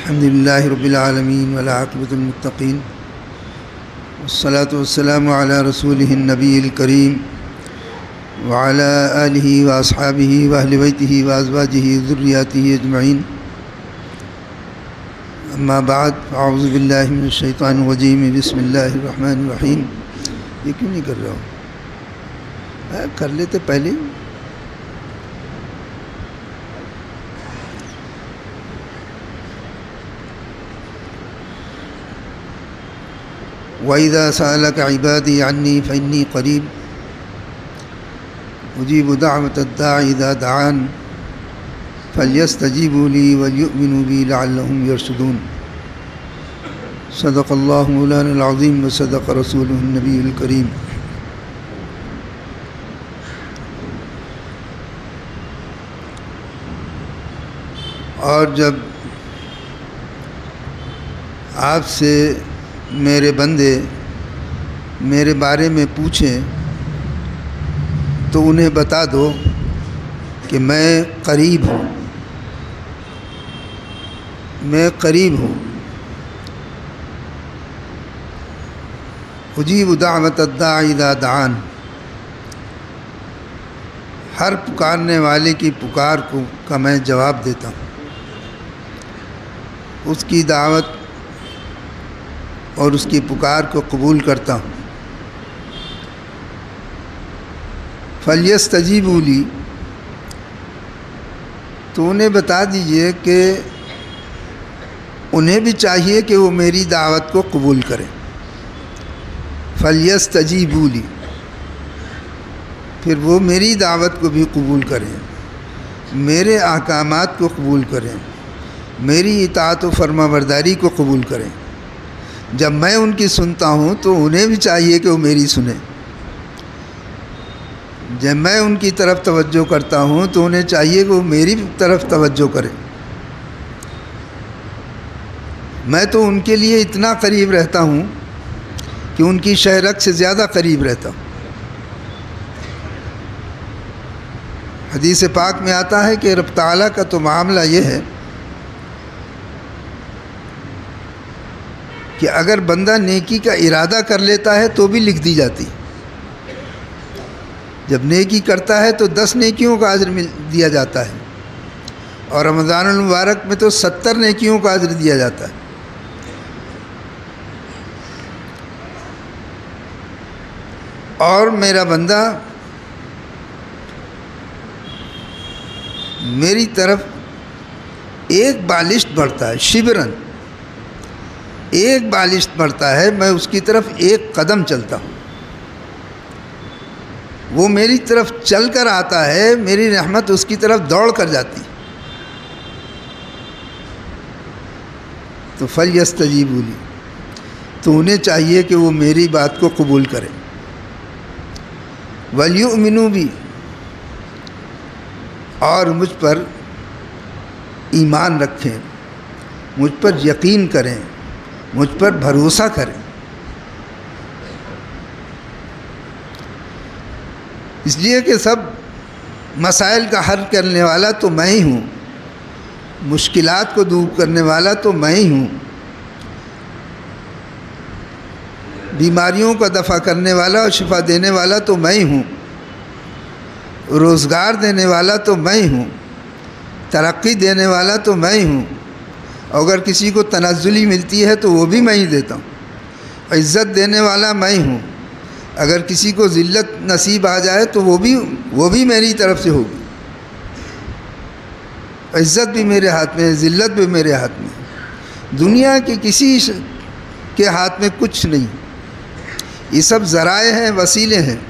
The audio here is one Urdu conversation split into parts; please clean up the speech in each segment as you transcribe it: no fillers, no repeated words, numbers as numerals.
الحمد للہ رب العالمین والعاقبۃ للمتقین والصلاة والسلام علی رسولہ النبی الکریم وعلی آلہ واصحابہ واہل بیتہ وازواجہ ذریاتہ اجمعین اما بعد اعوذ باللہ من الشیطان الرجیم بسم اللہ الرحمن الرحیم۔ یہ کیوں نہیں کر رہا ہوں؟ کر لیتے پہلے۔ وَإِذَا سَأَلَكَ عِبَادِي عَنِّي فَإِنِّي قَرِيبٌ أُجِيبُ دَعْوَةَ الدَّاعِ إِذَا دَعَانِ فَلْيَسْتَجِيبُوا لِي وَلْيُؤْمِنُوا بِي لَعَلَّهُمْ يَرْشُدُونَ۔ صدق اللہ مولانا العظیم وصدق رسولہ النبی الکریم۔ اور جب آپ سے میرے بندے میرے بارے میں پوچھیں تو انہیں بتا دو کہ میں قریب ہوں، میں قریب ہوں۔ اجیب دعوت الداع اذا دعان، ہر پکارنے والے کی پکار کا میں جواب دیتا ہوں، اس کی دعوت اور اس کی پکار کو قبول کرتا ہوں۔ فَلْيَسْتَجِيبُوا لِي، تو انہیں بتا دیجئے کہ انہیں بھی چاہیے کہ وہ میری دعوت کو قبول کریں۔ فَلْيَسْتَجِيبُوا لِي، پھر وہ میری دعوت کو بھی قبول کریں، میرے احکامات کو قبول کریں، میری اطاعت و فرما برداری کو قبول کریں۔ جب میں ان کی سنتا ہوں تو انہیں بھی چاہیے کہ وہ میری سنیں، جب میں ان کی طرف توجہ کرتا ہوں تو انہیں چاہیے کہ وہ میری طرف توجہ کریں۔ میں تو ان کے لیے اتنا قریب رہتا ہوں کہ ان کی شہرک سے زیادہ قریب رہتا ہوں۔ حدیث پاک میں آتا ہے کہ رب تعالیٰ کا تو معاملہ یہ ہے کہ اگر بندہ نیکی کا ارادہ کر لیتا ہے تو بھی لکھ دی جاتی، جب نیکی کرتا ہے تو 10 نیکیوں کا اجر دیا جاتا ہے، اور رمضان المبارک میں تو 70 نیکیوں کا اجر دیا جاتا ہے۔ اور میرا بندہ میری طرف ایک بالشت بڑھتا ہے، شبرن، ایک بالشت بڑھتا ہے، میں اس کی طرف ایک قدم چلتا ہوں، وہ میری طرف چل کر آتا ہے، میری رحمت اس کی طرف دوڑ کر جاتی۔ تو فَلْيَسْتَجِيبُوا لِي، تو انہیں چاہیے کہ وہ میری بات کو قبول کریں۔ وَلْيُؤْمِنُوا بِي، اور مجھ پر ایمان رکھیں، مجھ پر یقین کریں، مجھ پر بھروسہ کریں۔ اس لیے کہ سب مسائل کا حل کرنے والا تو میں ہی ہوں، مشکلات کو دور کرنے والا تو میں ہی ہوں، بیماریوں کا دفع کرنے والا اور شفا دینے والا تو میں ہی ہوں، روزگار دینے والا تو میں ہی ہوں، ترقی دینے والا تو میں ہی ہوں، اگر کسی کو تنزلی ملتی ہے تو وہ بھی میں ہی دیتا ہوں، عزت دینے والا میں ہوں، اگر کسی کو ذلت نصیب آ جائے تو وہ بھی میری طرف سے ہوگی۔ عزت بھی میرے ہاتھ میں ہے، ذلت بھی میرے ہاتھ میں ہے، دنیا کے کسی کے ہاتھ میں کچھ نہیں، یہ سب ذرائع ہیں، وسیلے ہیں،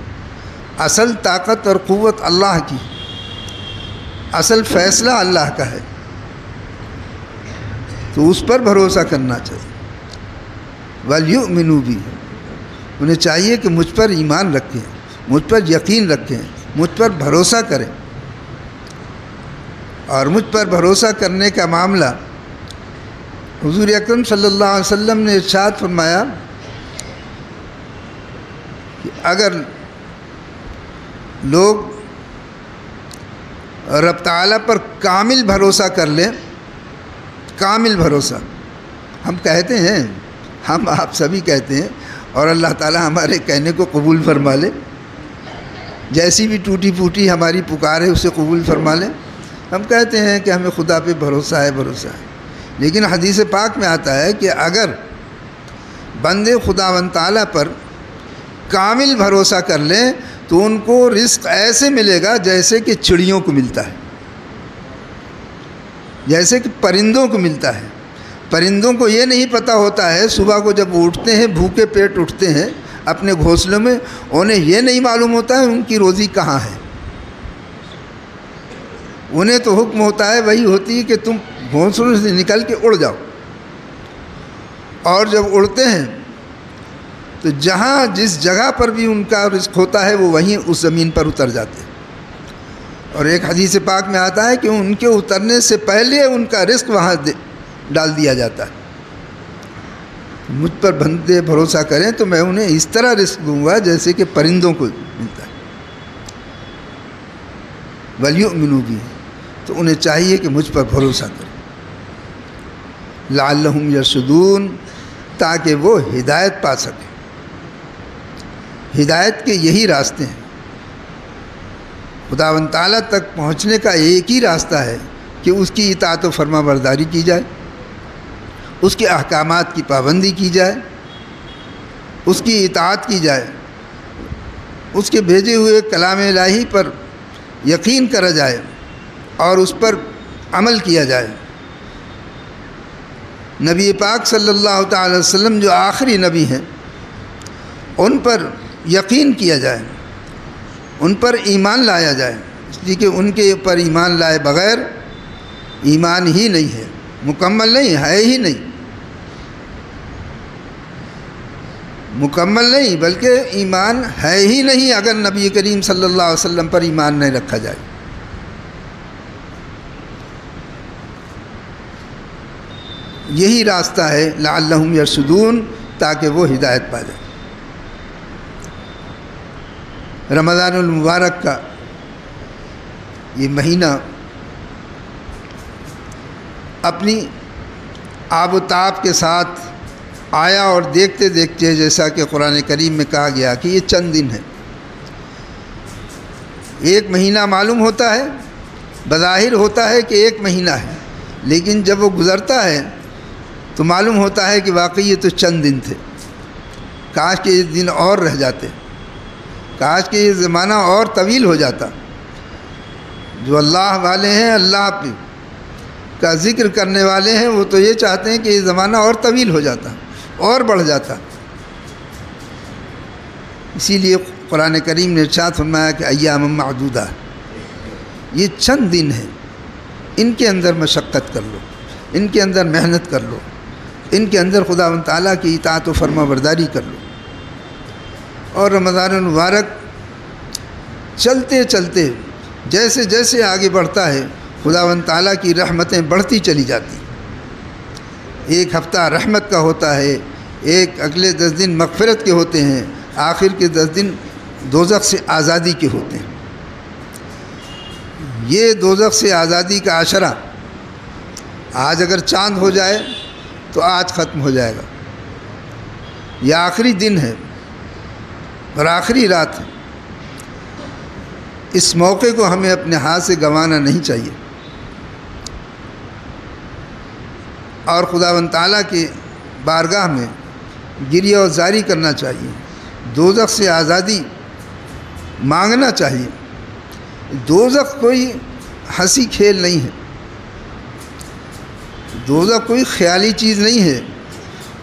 اصل طاقت اور قوت اللہ کی، اصل فیصلہ اللہ کا ہے، تو اس پر بھروسہ کرنا چاہیے۔ وَلْيُؤْمِنُوا بِي، انہیں چاہیے کہ مجھ پر ایمان رکھیں، مجھ پر یقین رکھیں، مجھ پر بھروسہ کریں۔ اور مجھ پر بھروسہ کرنے کا معاملہ حضور اکرم صلی اللہ علیہ وسلم نے ارشاد فرمایا کہ اگر لوگ رب تعالیٰ پر کامل بھروسہ کر لیں کامل بھروسہ ہم کہتے ہیں، ہم آپ سبھی کہتے ہیں، اور اللہ تعالی ہمارے کہنے کو قبول فرما لے، جیسی بھی ٹوٹی پھوٹی ہماری پکار ہے اسے قبول فرما لے۔ ہم کہتے ہیں کہ ہمیں خدا پہ بھروسہ ہے، بھروسہ ہے، لیکن حدیث پاک میں آتا ہے کہ اگر بندے خداوند تعالیٰ پر کامل بھروسہ کر لیں تو ان کو رزق ایسے ملے گا جیسے کہ چڑیوں کو ملتا ہے، جیسے کہ پرندوں کو ملتا ہے۔ پرندوں کو یہ نہیں پتہ ہوتا ہے، صبح کو جب وہ اٹھتے ہیں بھوکے پیٹ اٹھتے ہیں اپنے گھونسلوں میں، انہیں یہ نہیں معلوم ہوتا ہے ان کی روزی کہاں ہے۔ انہیں تو حکم ہوتا ہے، وہی ہوتی ہے کہ تم گھونسلوں سے نکل کے اڑ جاؤ، اور جب اڑتے ہیں تو جہاں جس جگہ پر بھی ان کا رزق ہوتا ہے وہ وہیں اس زمین پر اتر جاتے ہیں۔ اور ایک حدیث پاک میں آتا ہے کہ ان کے اترنے سے پہلے ان کا رزق وہاں ڈال دیا جاتا ہے۔ مجھ پر بندے بھروسہ کریں تو میں انہیں اس طرح رزق دوں گا جیسے کہ پرندوں کو ملتا ہے۔ وَلْيُؤْمِنُوا بِهِ، تو انہیں چاہیے کہ مجھ پر بھروسہ کریں، لَعَلَّهُمْ يَرْشُدُونَ، تاکہ وہ ہدایت پا سکیں۔ ہدایت کے یہی راستے ہیں، خداوند تعالیٰ تک پہنچنے کا ایک ہی راستہ ہے کہ اس کی اطاعت و فرما برداری کی جائے، اس کے احکامات کی پابندی کی جائے، اس کی اطاعت کی جائے، اس کے بھیجے ہوئے کلام الہی پر یقین کرا جائے اور اس پر عمل کیا جائے۔ نبی پاک صلی اللہ تعالی وسلم جو آخری نبی ہیں ان پر یقین کیا جائے، ان پر ایمان لایا جائے، اس لیے کہ ان کے اوپر ایمان لائے بغیر ایمان ہی نہیں ہے، مکمل نہیں ہے، ہی نہیں مکمل نہیں، بلکہ ایمان ہے ہی نہیں اگر نبی کریم صلی اللہ علیہ وسلم پر ایمان نہیں رکھا جائے۔ یہی راستہ ہے لعلہم یرشدون، تاکہ وہ ہدایت پا جائے۔ رمضان المبارک کا یہ مہینہ اپنی آب و تاب کے ساتھ آیا، اور دیکھتے دیکھتے جیسا کہ قرآن کریم میں کہا گیا کہ یہ چند دن ہے۔ ایک مہینہ معلوم ہوتا ہے، بظاہر ہوتا ہے کہ ایک مہینہ ہے، لیکن جب وہ گزرتا ہے تو معلوم ہوتا ہے کہ واقعی یہ تو چند دن تھے، کاش کہ یہ دن اور رہ جاتے، کاش کہ یہ زمانہ اور طویل ہو جاتا۔ جو اللہ والے ہیں، اللہ پہ کا ذکر کرنے والے ہیں، وہ تو یہ چاہتے ہیں کہ یہ زمانہ اور طویل ہو جاتا، اور بڑھ جاتا۔ اسی لیے قرآن کریم نے ارشاد فرمایا کہ ایام معدودہ، یہ چند دن ہیں، ان کے اندر مشقت کر لو، ان کے اندر محنت کر لو، ان کے اندر خداوند تعالیٰ کی اطاعت و فرما برداری کر لو۔ اور رمضان المبارک چلتے چلتے جیسے جیسے آگے بڑھتا ہے خداوند تعالیٰ کی رحمتیں بڑھتی چلی جاتی۔ ایک ہفتہ رحمت کا ہوتا ہے، ایک اگلے 10 دن مغفرت کے ہوتے ہیں، آخر کے 10 دن دوزخ سے آزادی کے ہوتے ہیں۔ یہ دوزخ سے آزادی کا عشرہ آج اگر چاند ہو جائے تو آج ختم ہو جائے گا، یہ آخری دن ہے اور آخری رات ہے۔ اس موقع کو ہمیں اپنے ہاتھ سے گنوانا نہیں چاہیے، اور خداوند تعالیٰ کے بارگاہ میں گریہ و زاری کرنا چاہیے، دوزخ سے آزادی مانگنا چاہیے۔ دوزخ کوئی ہنسی کھیل نہیں ہے، دوزخ کوئی خیالی چیز نہیں ہے،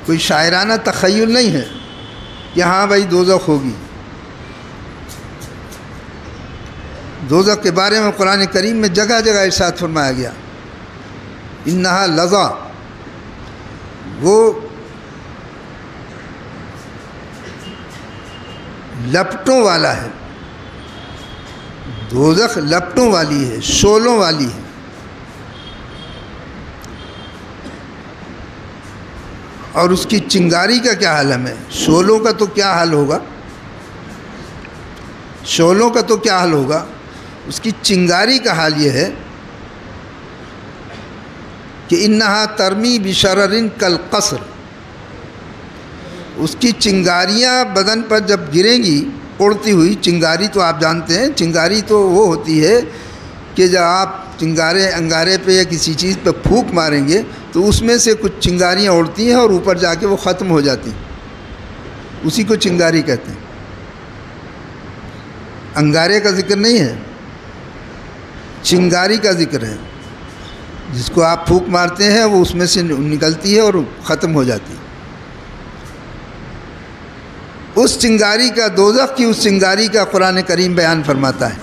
کوئی شاعرانہ تخیل نہیں ہے کہ ہاں بھائی دوزخ ہوگی۔ دوزخ کے بارے میں قرآن کریم میں جگہ جگہ ارشاد فرمایا گیا، انہا لظا، وہ لپٹوں والا ہے، دوزخ لپٹوں والی ہے، شعلوں والی ہے۔ اور اس کی چنگاری کا کیا عالم ہے، شعلوں کا تو کیا حال ہوگا، شعلوں کا تو کیا حال ہوگا، اس کی چنگاری کا حال یہ ہے کہ انہا ترمی بشرر کالقصر، اس کی چنگاریاں بدن پر جب گریں گی اڑتی ہوئی، چنگاری تو آپ جانتے ہیں، چنگاری تو وہ ہوتی ہے کہ جب آپ چنگارے انگارے پہ یا کسی چیز پہ پھونک ماریں گے تو اس میں سے کچھ چنگاریاں اڑتی ہیں اور اوپر جا کے وہ ختم ہو جاتی ہیں، اسی کو چنگاری کہتے ہیں۔ انگارے کا ذکر نہیں ہے، چنگاری کا ذکر ہے، جس کو آپ پھونک مارتے ہیں وہ اس میں سے نکلتی ہے اور ختم ہو جاتی ہے۔ اس چنگاری کا، دوزخ کی اس چنگاری کا قرآن کریم بیان فرماتا ہے،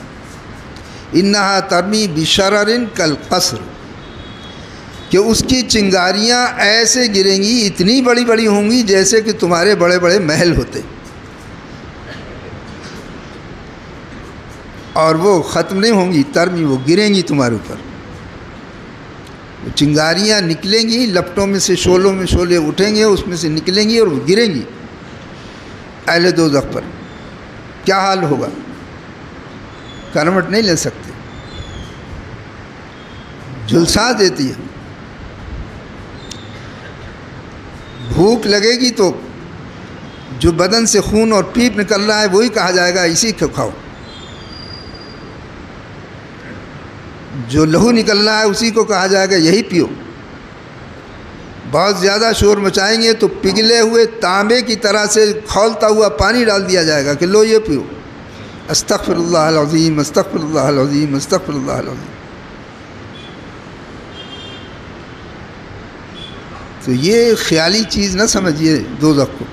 انہا ترمی بشرر کالقصر، کہ اس کی چنگاریاں ایسے گریں گی، اتنی بڑی بڑی ہوں گی جیسے کہ تمہارے بڑے بڑے محل ہوتے، اور وہ ختم نہیں ہوں گی، ترمی، وہ گریں گی تمہارے اوپر۔ وہ چنگاریاں نکلیں گی، لپٹوں میں سے شعلوں میں شعلے اٹھیں گے، اس میں سے نکلیں گی اور وہ گریں گی اہل دوزخ پر۔ کیا حال ہوگا؟ کرمٹ نہیں لے سکتے، جھلسا دیتی ہے۔ بھوک لگے گی تو جو بدن سے خون اور پیپ نکل رہا ہے وہی کہا جائے گا اسی کو کھاؤ، جو لہو نکل رہا ہے اسی کو کہا جائے گا یہی پیو۔ بہت زیادہ شور مچائیں گے تو پگھلے ہوئے تانبے کی طرح سے کھولتا ہوا پانی ڈال دیا جائے گا کہ لو یہ پیو، استغفر اللہ العظیم، استغفر اللہ العظیم، استغفر اللہ العظیم۔ تو یہ خیالی چیز نہ سمجھیے دوزخ کو۔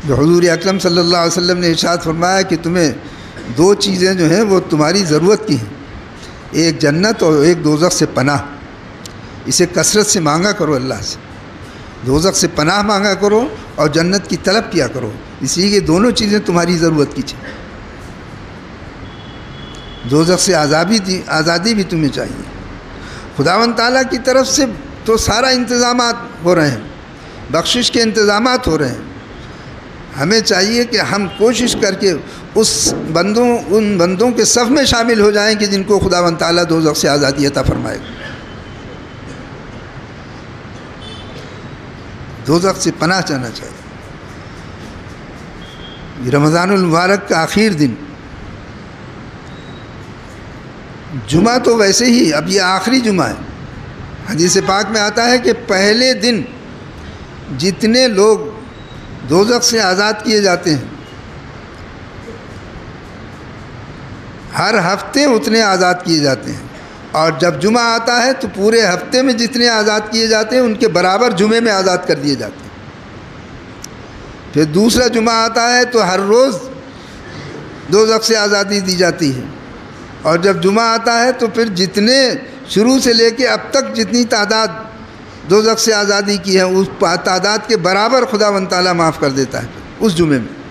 جو حضور اکرم صلی اللہ علیہ وسلم نے ارشاد فرمایا کہ تمہیں دو چیزیں جو ہیں وہ تمہاری ضرورت کی ہیں، ایک جنت اور ایک دوزخ سے پناہ، اسے کثرت سے مانگا کرو اللہ سے، دوزخ سے پناہ مانگا کرو اور جنت کی طلب کیا کرو، اس لیے کہ دونوں چیزیں تمہاری ضرورت کی چیزیں۔ دوزخ سے آزادی بھی تمہیں چاہیے، خداوند تعالیٰ کی طرف سے تو سارا انتظامات ہو رہے ہیں، بخشش کے انتظامات ہو رہے ہیں۔ ہمیں چاہیے کہ ہم کوشش کر کے ان بندوں کے صف میں شامل ہو جائیں کہ جن کو خداوند تعالیٰ دوزخ سے آزادی عطا فرمائے گا، دوزخ سے پناہ چاہنا چاہیے۔ یہ رمضان المبارک کا آخر دن، جمعہ تو ویسے ہی اب یہ آخری جمعہ ہے، حدیث پاک میں آتا ہے کہ پہلے دن جتنے لوگ دوزخ سے آزاد کیے جاتے ہیں، ہر ہفتے اتنے آزاد کیے جاتے ہیں، اور جب جمعہ آتا ہے تو پورے ہفتے میں جتنے آزاد کیے جاتے ہیں ان کے برابر جمعے میں آزاد کر دیے جاتے ہیں۔ پھر دوسرا جمعہ آتا ہے تو ہر روز دوزخ سے آزادی دی جاتی ہے، اور جب جمعہ آتا ہے تو پھر جتنے شروع سے لے کے اب تک جتنی تعداد دوزخ سے آزادی کی ہے اس تعداد کے برابر خداوند تعالیٰ معاف کر دیتا ہے اس جمعے میں،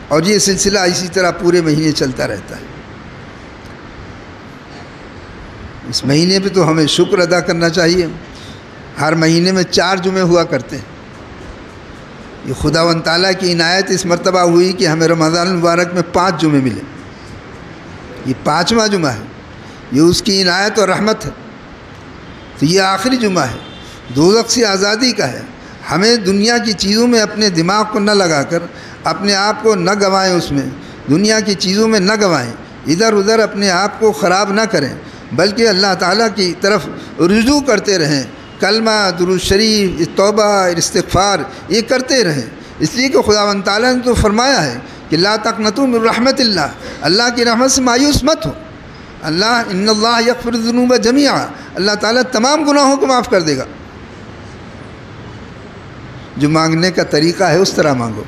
اور یہ سلسلہ اسی طرح پورے مہینے چلتا رہتا ہے۔ اس مہینے پہ تو ہمیں شکر ادا کرنا چاہیے، ہر مہینے میں 4 جمعے ہوا کرتے ہیں۔ یہ خداوند تعالیٰ کی عنایت اس مرتبہ ہوئی کہ ہمیں رمضان المبارک میں 5 جمعے ملے، یہ 5واں جمعہ ہے، یہ اس کی عنایت اور رحمت ہے۔ تو یہ آخری جمعہ ہے، دوزخ سے آزادی کا ہے۔ ہمیں دنیا کی چیزوں میں اپنے دماغ کو نہ لگا کر اپنے آپ کو نہ گنوائیں، اس میں دنیا کی چیزوں میں نہ گنوائیں، ادھر ادھر اپنے آپ کو خراب نہ کریں، بلکہ اللہ تعالیٰ کی طرف رجوع کرتے رہیں، کلمہ، درود شریف، توبہ، استغفار یہ کرتے رہیں۔ اس لیے کہ خداوند تعالیٰ نے تو فرمایا ہے کہ لا تقنطوا من رحمت اللہ، اللہ کی رحمت سے مایوس مت ہو۔ اللہ ان اللہ یغفر الذنوب جمیعا، اللہ تعالیٰ تمام گناہوں کو معاف کر دے گا۔ جو مانگنے کا طریقہ ہے اس طرح مانگو،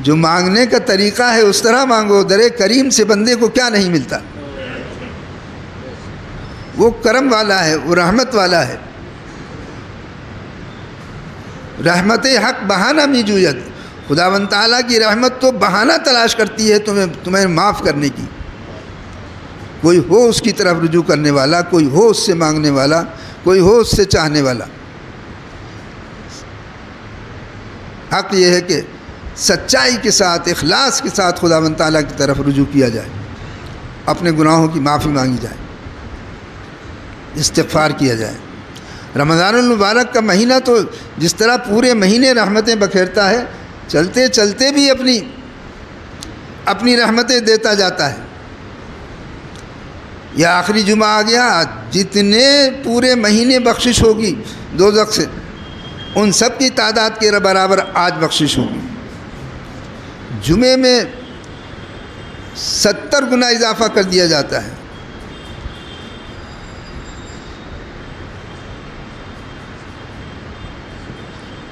جو مانگنے کا طریقہ ہے اس طرح مانگو۔ در کریم سے بندے کو کیا نہیں ملتا، وہ کرم والا ہے، وہ رحمت والا ہے۔ رحمت حق بہانہ می جوید، خداوند تعالیٰ کی رحمت تو بہانہ تلاش کرتی ہے تمہیں معاف کرنے کی۔ کوئی ہو اس کی طرف رجوع کرنے والا، کوئی ہو اس سے مانگنے والا، کوئی ہو اس سے چاہنے والا۔ حق یہ ہے کہ سچائی کے ساتھ، اخلاص کے ساتھ خداوند تعالیٰ کی طرف رجوع کیا جائے، اپنے گناہوں کی معافی مانگی جائے، استغفار کیا جائے۔ رمضان المبارک کا مہینہ تو جس طرح پورے مہینے رحمتیں بکھیرتا ہے، چلتے چلتے بھی اپنی رحمتیں دیتا جاتا ہے۔ یہ آخری جمعہ آ گیا، جتنے پورے مہینے بخشش ہوگی دوزخ سے، ان سب کی تعداد کے برابر آج بخشش ہوگی۔ جمعے میں 70 گنا اضافہ کر دیا جاتا ہے۔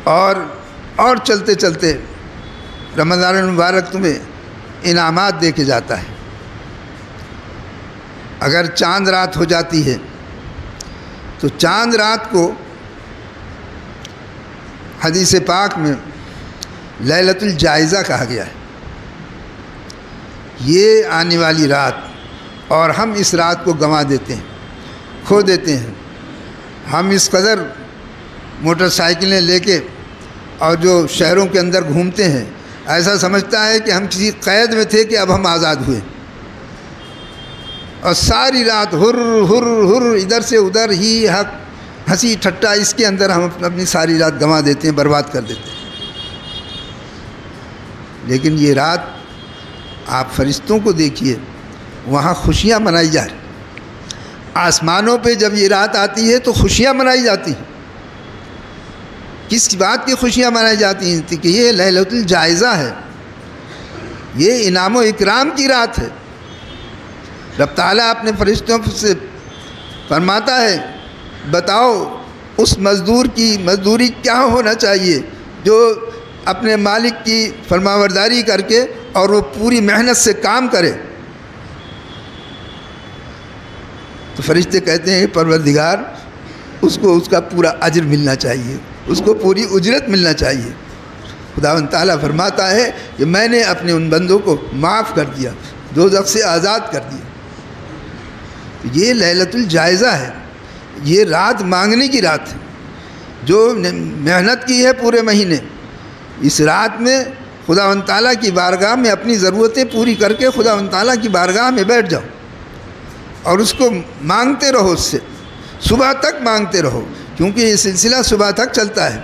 اور چلتے چلتے رمضان المبارک تمہیں انعامات دے کے جاتا ہے۔ اگر چاند رات ہو جاتی ہے تو چاند رات کو حدیث پاک میں لیلۃ الجائزہ کہا گیا ہے۔ یہ آنے والی رات، اور ہم اس رات کو گنوا دیتے ہیں، کھو دیتے ہیں۔ ہم اس قدر موٹر سائیکلیں لے کے اور جو شہروں کے اندر گھومتے ہیں، ایسا سمجھتا ہے کہ ہم کسی قید میں تھے کہ اب ہم آزاد ہوئے، اور ساری رات ہر ہر ہر ادھر سے ادھر ہی ہنسی ٹھٹا، اس کے اندر ہم اپنی ساری رات گنوا دیتے ہیں، برباد کر دیتے ہیں۔ لیکن یہ رات آپ فرشتوں کو دیکھیے، وہاں خوشیاں منائی جا رہی۔ آسمانوں پہ جب یہ رات آتی ہے تو خوشیاں منائی جاتی ہیں۔ کس بات کی خوشیاں منائی جاتی ہیں؟ کہ یہ لیلۃ الجائزہ ہے، یہ انعام و اکرام کی رات ہے۔ رب تعالیٰ اپنے فرشتوں سے فرماتا ہے، بتاؤ اس مزدور کی مزدوری کیا ہونا چاہیے جو اپنے مالک کی فرمانبرداری کر کے اور وہ پوری محنت سے کام کرے۔ تو فرشتے کہتے ہیں، پروردگار اس کو اس کا پورا اجر ملنا چاہیے، اس کو پوری اجرت ملنا چاہیے۔ خداوند تعالیٰ فرماتا ہے کہ میں نے اپنے ان بندوں کو معاف کر دیا، دوزخ سے آزاد کر دیا۔ یہ لیلۃ الجائزہ ہے، یہ رات مانگنے کی رات ہے۔ جو محنت کی ہے پورے مہینے، اس رات میں خداوند تعالیٰ کی بارگاہ میں اپنی ضرورتیں پوری کر کے خداوند تعالیٰ کی بارگاہ میں بیٹھ جاؤ اور اس کو مانگتے رہو، اس سے صبح تک مانگتے رہو، کیونکہ یہ سلسلہ صبح تک چلتا ہے۔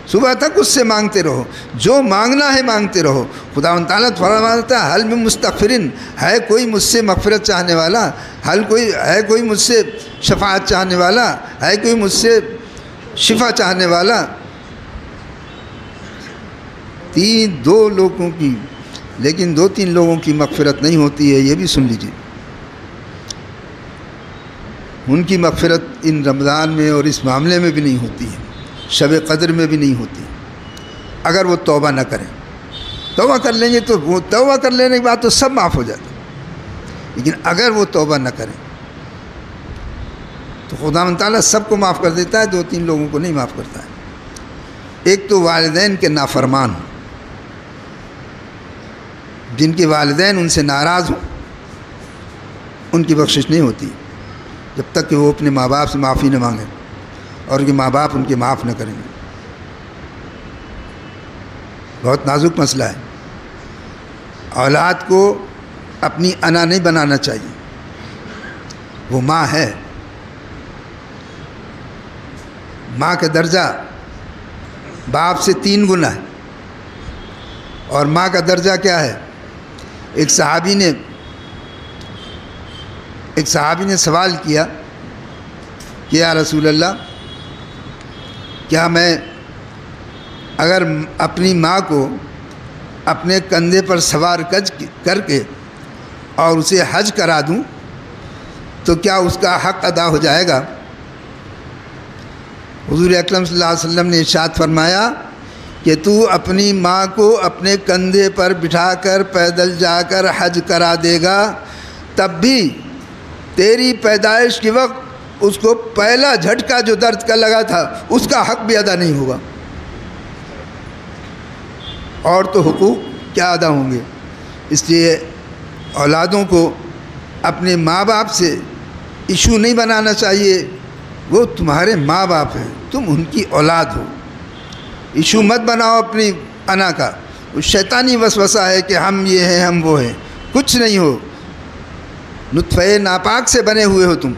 صبح تک اس سے مانگتے رہو، جو مانگنا ہے مانگتے رہو۔ خداوند تعالیٰ فرماتا ہے، حل من مستغفرن، ہے کوئی مجھ سے مغفرت چاہنے والا، ہے کوئی مجھ سے شفاعت چاہنے والا، ہے کوئی مجھ سے شفا چاہنے والا۔ دو لوگوں کی، لیکن 2-3 لوگوں کی مغفرت نہیں ہوتی ہے، یہ بھی سن لیجیے۔ ان کی مغفرت ان رمضان میں اور اس معاملے میں بھی نہیں ہوتی ہے، شب قدر میں بھی نہیں ہوتی، اگر وہ توبہ نہ کریں۔ توبہ کر لیں گے تو وہ توبہ کر لینے کے بعد تو سب معاف ہو جاتا ہے، لیکن اگر وہ توبہ نہ کریں تو خداوند تعالیٰ سب کو معاف کر دیتا ہے، 2-3 لوگوں کو نہیں معاف کرتا ہے۔ ایک تو والدین کے نافرمان ہوں، جن کے والدین ان سے ناراض ہوں، ان کی بخشش نہیں ہوتی جب تک کہ وہ اپنے ماں باپ سے معافی نہ مانگیں اور کہ ماں باپ ان کے معاف نہ کریں گے۔ بہت نازک مسئلہ ہے۔ اولاد کو اپنی انا نہیں بنانا چاہیے، وہ ماں ہے۔ ماں کا درجہ باپ سے 3 گنا ہے، اور ماں کا درجہ کیا ہے؟ ایک صحابی نے سوال کیا کہ یا رسول اللہ، کیا میں اگر اپنی ماں کو اپنے کندھے پر سوار کر کے اور اسے حج کرا دوں تو کیا اس کا حق ادا ہو جائے گا؟ حضور اکرم صلی اللہ علیہ وسلم نے ارشاد فرمایا کہ تو اپنی ماں کو اپنے کندھے پر بٹھا کر پیدل جا کر حج کرا دے گا، تب بھی تیری پیدائش کے وقت اس کو پہلا جھٹکا جو درد کا لگا تھا اس کا حق بھی ادا نہیں ہوگا۔ اور تو حقوق کیا ادا ہوں گے؟ اس لیے اولادوں کو اپنے ماں باپ سے ایشو نہیں بنانا چاہیے۔ وہ تمہارے ماں باپ ہیں، تم ان کی اولاد ہو، ایشو مت بناؤ اپنی انا کا۔ وہ شیطانی وسوسہ ہے کہ ہم یہ ہیں ہم وہ ہیں، کچھ نہیں ہو۔ نطفہ ناپاک سے بنے ہوئے ہو تم،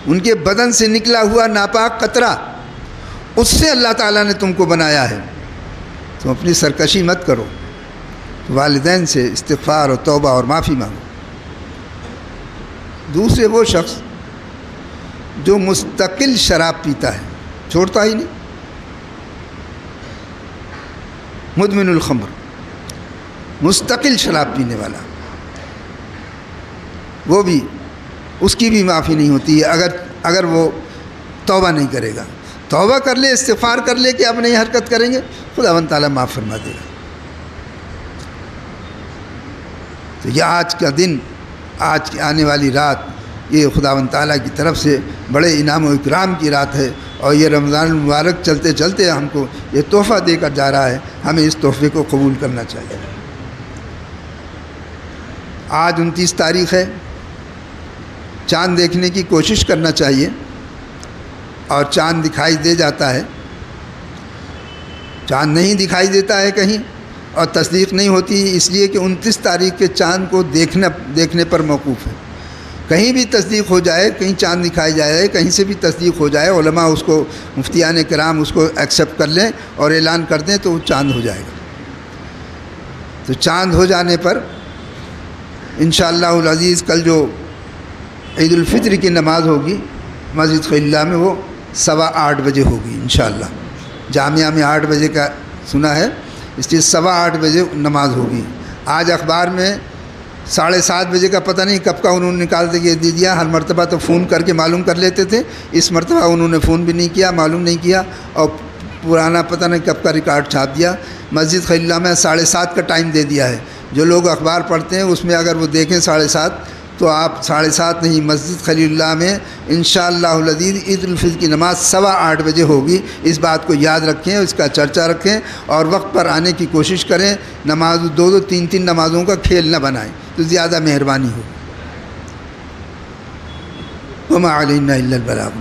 ان کے بدن سے نکلا ہوا ناپاک قطرہ، اس سے اللہ تعالیٰ نے تم کو بنایا ہے۔ تم اپنی سرکشی مت کرو، والدین سے استغفار اور توبہ اور معافی مانگو۔ دوسرے وہ شخص جو مستقل شراب پیتا ہے، چھوڑتا ہی نہیں، مدمن الخمر، مستقل شراب پینے والا، وہ بھی، اس کی بھی معافی نہیں ہوتی ہے اگر وہ توبہ نہیں کرے گا۔ توبہ کر لے، استغفار کر لے کہ اب نہیں حرکت کریں گے، خداوند تعالیٰ معاف فرما دے گا۔ تو یہ آج کا دن، آج کی آنے والی رات، یہ خداوند تعالیٰ کی طرف سے بڑے انعام و اکرام کی رات ہے، اور یہ رمضان المبارک چلتے چلتے ہم کو یہ تحفہ دے کر جا رہا ہے، ہمیں اس تحفے کو قبول کرنا چاہیے۔ آج 29 تاریخ ہے، چاند دیکھنے کی کوشش کرنا چاہیے، اور چاند دکھائی دے جاتا ہے، چاند نہیں دکھائی دیتا ہے کہیں، اور تصدیق نہیں ہوتی اس لیے کہ 29 تاریخ کے چاند کو دیکھنے پر موقوف ہے۔ کہیں بھی تصدیق ہو جائے، کہیں چاند دکھائی جائے، کہیں سے بھی تصدیق ہو جائے، علماء اس کو، مفتیان کرام اس کو ایکسیپٹ کر لیں اور اعلان کر دیں تو وہ چاند ہو جائے گا۔ تو چاند ہو جانے پر انشاءاللہ العزیز کل جو عید الفطر کی نماز ہوگی مسجد خلیل اللہ میں، وہ 8:15 بجے ہوگی انشاءاللہ۔ جامعہ میں 8 بجے کا سنا ہے، اس لیے 8:15 بجے نماز ہوگی۔ آج اخبار میں 7:30 بجے کا پتہ نہیں کب کا انہوں نے نکال دے دیا، ہر مرتبہ تو فون کر کے معلوم کر لیتے تھے، اس مرتبہ انہوں نے فون بھی نہیں کیا، معلوم نہیں کیا، اور پرانا پتہ نہیں کب کا ریکارڈ چھاپ دیا۔ مسجد خلیل اللہ میں 7:30 کا ٹائم دے دیا ہے۔ جو لوگ اخبار پڑھتے ہیں اس میں اگر وہ دیکھیں 7:30 تو آپ 7:30 نہیں، مسجد خلیل اللہ میں انشاءاللہ العزیز عید الفطر کی نماز 8:15 بجے ہوگی۔ اس بات کو یاد رکھیں، اس کا چرچا رکھیں، اور وقت پر آنے کی کوشش کریں۔ نماز 2 3 نمازوں کا کھیل نہ بنائیں تو زیادہ مہربانی ہوگی۔ وما علینا الا البلاغ۔